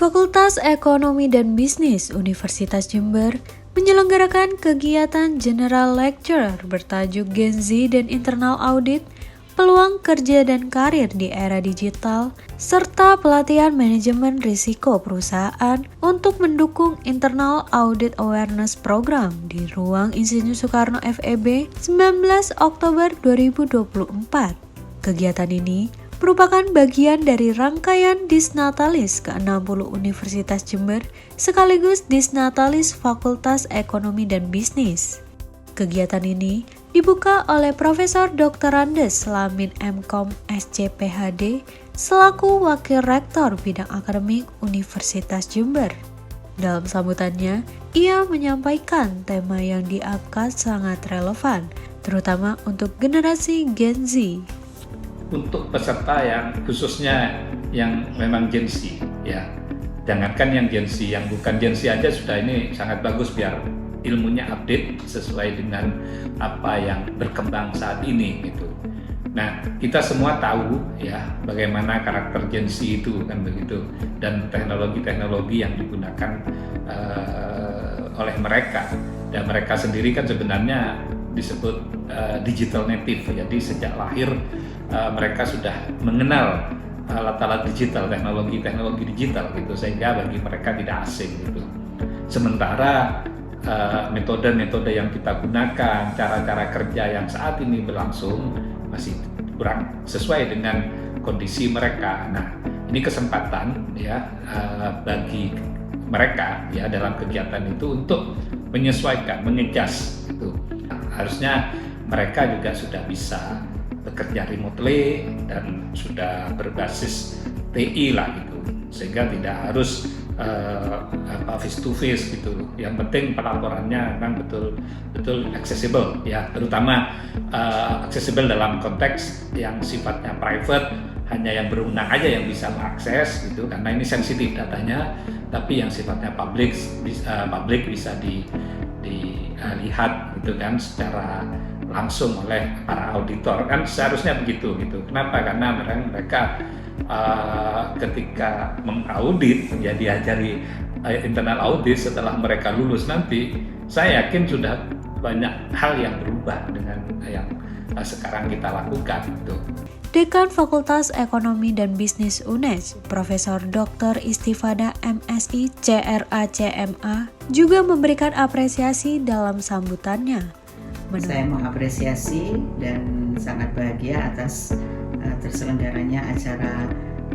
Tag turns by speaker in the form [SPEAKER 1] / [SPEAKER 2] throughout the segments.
[SPEAKER 1] Fakultas Ekonomi dan Bisnis Universitas Jember menyelenggarakan kegiatan General Lecture bertajuk Gen Z dan Internal Audit, Peluang Kerja dan Karir di Era Digital, serta pelatihan manajemen risiko perusahaan untuk mendukung Internal Audit Awareness Program di Ruang Insinyur Soekarno FEB 19 Oktober 2024. Kegiatan ini merupakan bagian dari rangkaian Disnatalis ke-60 Universitas Jember sekaligus Disnatalis Fakultas Ekonomi dan Bisnis. Kegiatan ini dibuka oleh Profesor Dr. Andes Slamin MKom SCPHD selaku Wakil Rektor Bidang Akademik Universitas Jember. Dalam sambutannya, ia menyampaikan tema yang diangkat sangat relevan, terutama untuk generasi Gen Z.
[SPEAKER 2] Untuk peserta yang khususnya yang memang Gen Z, ya, jangankan yang Gen Z, yang bukan Gen Z aja sudah ini sangat bagus biar ilmunya update sesuai dengan apa yang berkembang saat ini gitu. Nah, kita semua tahu ya bagaimana karakter Gen Z itu kan begitu, dan teknologi-teknologi yang digunakan oleh mereka, dan mereka sendiri kan sebenarnya disebut digital native. Jadi sejak lahir mereka sudah mengenal alat-alat digital, teknologi digital gitu, sehingga bagi mereka tidak asing gitu. Sementara metode-metode yang kita gunakan, cara-cara kerja yang saat ini berlangsung masih kurang sesuai dengan kondisi mereka. Nah, ini kesempatan ya bagi mereka ya dalam kegiatan itu untuk menyesuaikan, mengejas gitu. Harusnya mereka juga sudah bisa bekerja remotely dan sudah berbasis TI lah gitu, sehingga tidak harus face to face gitu. Yang penting pelaporannya memang betul accessible ya, terutama accessible dalam konteks yang sifatnya private, hanya yang berwenang aja yang bisa mengakses gitu, karena ini sensitif datanya. Tapi yang sifatnya publik bisa dilihat gitu kan secara langsung oleh para auditor, kan seharusnya begitu gitu. Kenapa? Karena mereka ketika mengaudit, ya diajari internal audit, setelah mereka lulus nanti, saya yakin sudah banyak hal yang berubah dengan yang sekarang kita lakukan gitu.
[SPEAKER 1] Dekan Fakultas Ekonomi dan Bisnis UNEJ, Profesor Dr. Istifada MSI CRA CMA, juga memberikan apresiasi dalam sambutannya.
[SPEAKER 3] Saya mengapresiasi dan sangat bahagia atas terselenggaranya acara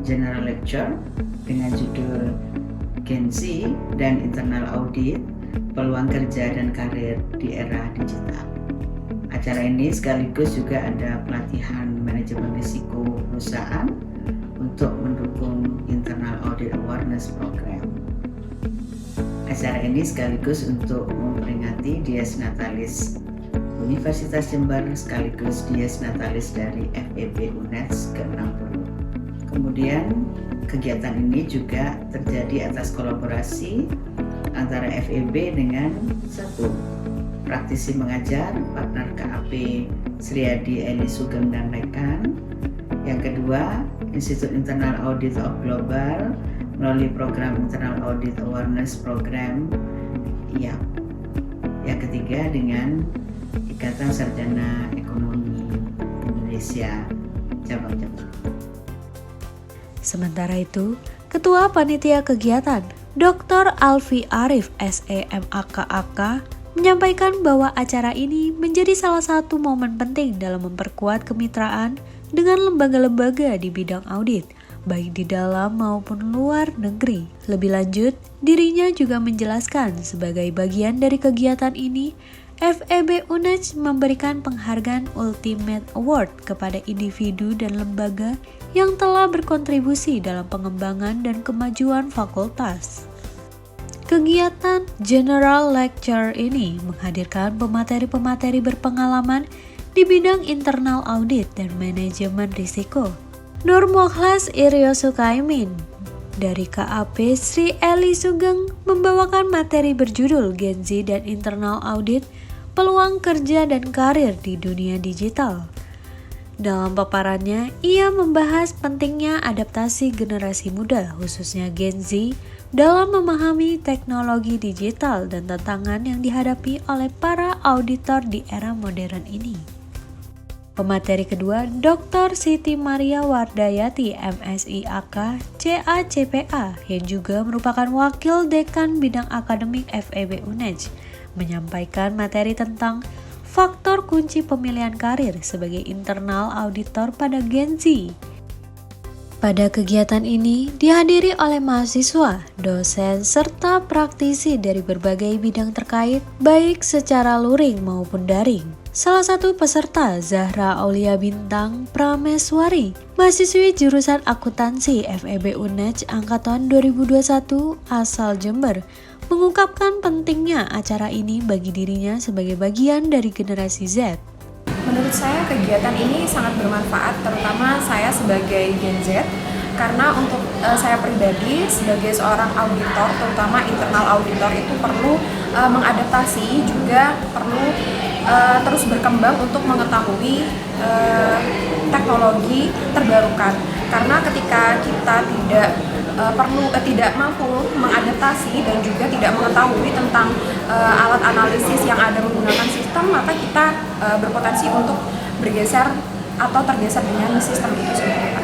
[SPEAKER 3] General Lecture dengan judul Gen Z dan Internal Audit, Peluang Kerja dan Karir di Era Digital. Acara ini sekaligus juga ada pelatihan manajemen risiko perusahaan untuk mendukung Internal Audit Awareness Program. Acara ini sekaligus untuk memperingati Dies Natalis Universitas Jember sekaligus Dies Natalis dari FEB UNEJ ke-60. Kemudian kegiatan ini juga terjadi atas kolaborasi antara FEB dengan satu praktisi mengajar, partner KAP Sriadi Eli Sugeng dan rekan. Yang kedua, Institut Internal Audit of Global melalui program Internal Audit Awareness Program. Yang ketiga dengan Ikatan Sarjana Ekonomi Indonesia cabang Jember.
[SPEAKER 1] Sementara itu, Ketua Panitia Kegiatan Dr. Alfi Arif SEMAKAK menyampaikan bahwa acara ini menjadi salah satu momen penting dalam memperkuat kemitraan dengan lembaga-lembaga di bidang audit, baik di dalam maupun luar negeri. Lebih lanjut, dirinya juga menjelaskan sebagai bagian dari kegiatan ini, FEB UNEJ memberikan penghargaan Ultimate Award kepada individu dan lembaga yang telah berkontribusi dalam pengembangan dan kemajuan fakultas. Kegiatan General Lecture ini menghadirkan pemateri-pemateri berpengalaman di bidang internal audit dan manajemen risiko. Nur Mokhlas Iryo Sukaimin dari KAP Sri Eli Sugeng membawakan materi berjudul Gen Z dan Internal Audit, Peluang Kerja dan Karir di Dunia Digital. Dalam paparannya, ia membahas pentingnya adaptasi generasi muda, khususnya Gen Z, dalam memahami teknologi digital dan tantangan yang dihadapi oleh para auditor di era modern ini. Pemateri kedua, Dr. Siti Maria Wardayati, MSI AK, CACPA, yang juga merupakan Wakil Dekan Bidang Akademik FEB UNEJ, menyampaikan materi tentang faktor kunci pemilihan karir sebagai internal auditor pada Gen Z. Pada kegiatan ini dihadiri oleh mahasiswa, dosen, serta praktisi dari berbagai bidang terkait, baik secara luring maupun daring. Salah satu peserta, Zahra Aulia Bintang Prameswari, mahasiswi jurusan akuntansi FEB UNEJ Angkatan 2021 asal Jember, mengungkapkan pentingnya acara ini bagi dirinya sebagai bagian dari generasi Z.
[SPEAKER 4] Menurut saya kegiatan ini sangat bermanfaat, terutama saya sebagai Gen Z, karena untuk saya pribadi sebagai seorang auditor, terutama internal auditor itu perlu mengadaptasi, juga perlu terus berkembang untuk mengetahui teknologi terbarukan. Karena ketika kita tidak mampu mengadaptasi dan juga tidak mengetahui tentang alat analisis yang ada menggunakan sistem, maka kita berpotensi untuk bergeser atau tergeser dengan sistem itu sendiri.